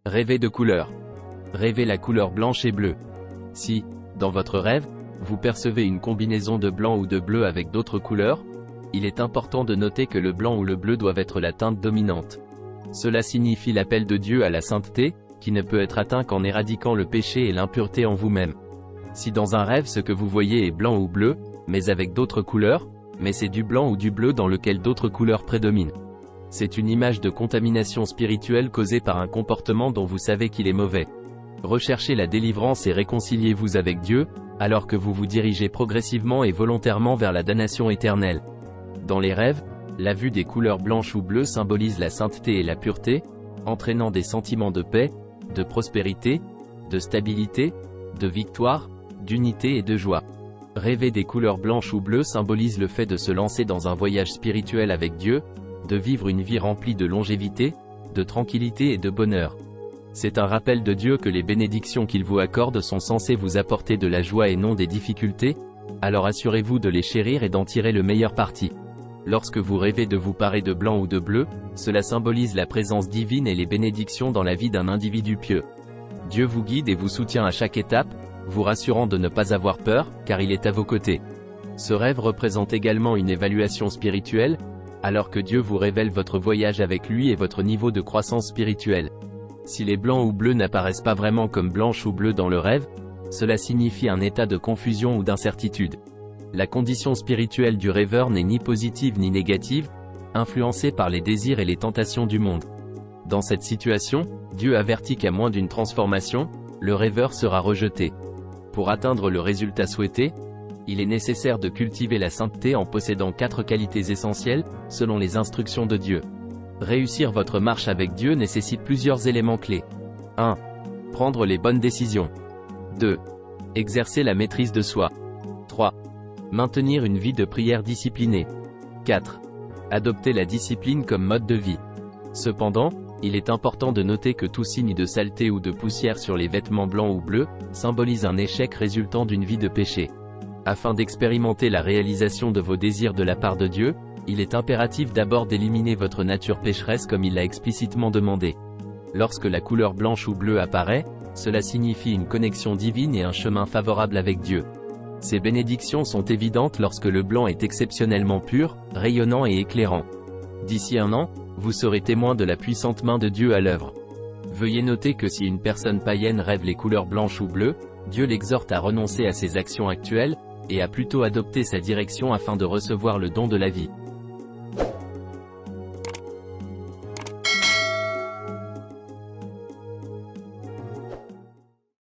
Rêvez de couleurs. Rêvez la couleur blanche et bleue. Si, dans votre rêve, vous percevez une combinaison de blanc ou de bleu avec d'autres couleurs, il est important de noter que le blanc ou le bleu doivent être la teinte dominante. Cela signifie l'appel de Dieu à la sainteté, qui ne peut être atteint qu'en éradiquant le péché et l'impureté en vous-même. Si dans un rêve ce que vous voyez est blanc ou bleu, mais avec d'autres couleurs, mais c'est du blanc ou du bleu dans lequel d'autres couleurs prédominent. C'est une image de contamination spirituelle causée par un comportement dont vous savez qu'il est mauvais. Recherchez la délivrance et réconciliez-vous avec Dieu, alors que vous vous dirigez progressivement et volontairement vers la damnation éternelle. Dans les rêves, la vue des couleurs blanches ou bleues symbolise la sainteté et la pureté, entraînant des sentiments de paix, de prospérité, de stabilité, de victoire, d'unité et de joie. Rêver des couleurs blanches ou bleues symbolise le fait de se lancer dans un voyage spirituel avec Dieu, de vivre une vie remplie de longévité, de tranquillité et de bonheur. C'est un rappel de Dieu que les bénédictions qu'il vous accorde sont censées vous apporter de la joie et non des difficultés, alors assurez-vous de les chérir et d'en tirer le meilleur parti. Lorsque vous rêvez de vous parer de blanc ou de bleu, cela symbolise la présence divine et les bénédictions dans la vie d'un individu pieux. Dieu vous guide et vous soutient à chaque étape, vous rassurant de ne pas avoir peur, car il est à vos côtés. Ce rêve représente également une évaluation spirituelle, alors que Dieu vous révèle votre voyage avec lui et votre niveau de croissance spirituelle. Si les blancs ou bleus n'apparaissent pas vraiment comme blanches ou bleues dans le rêve, cela signifie un état de confusion ou d'incertitude. La condition spirituelle du rêveur n'est ni positive ni négative, influencée par les désirs et les tentations du monde. Dans cette situation, Dieu avertit qu'à moins d'une transformation, le rêveur sera rejeté. Pour atteindre le résultat souhaité, il est nécessaire de cultiver la sainteté en possédant 4 qualités essentielles, selon les instructions de Dieu. Réussir votre marche avec Dieu nécessite plusieurs éléments clés. 1. Prendre les bonnes décisions. 2. Exercer la maîtrise de soi. 3. Maintenir une vie de prière disciplinée. 4. Adopter la discipline comme mode de vie. Cependant, il est important de noter que tout signe de saleté ou de poussière sur les vêtements blancs ou bleus symbolise un échec résultant d'une vie de péché. Afin d'expérimenter la réalisation de vos désirs de la part de Dieu, il est impératif d'abord d'éliminer votre nature pécheresse comme il l'a explicitement demandé. Lorsque la couleur blanche ou bleue apparaît, cela signifie une connexion divine et un chemin favorable avec Dieu. Ces bénédictions sont évidentes lorsque le blanc est exceptionnellement pur, rayonnant et éclairant. D'ici un an, vous serez témoin de la puissante main de Dieu à l'œuvre. Veuillez noter que si une personne païenne rêve les couleurs blanches ou bleues, Dieu l'exhorte à renoncer à ses actions actuelles, et à plutôt adopter sa direction afin de recevoir le don de la vie.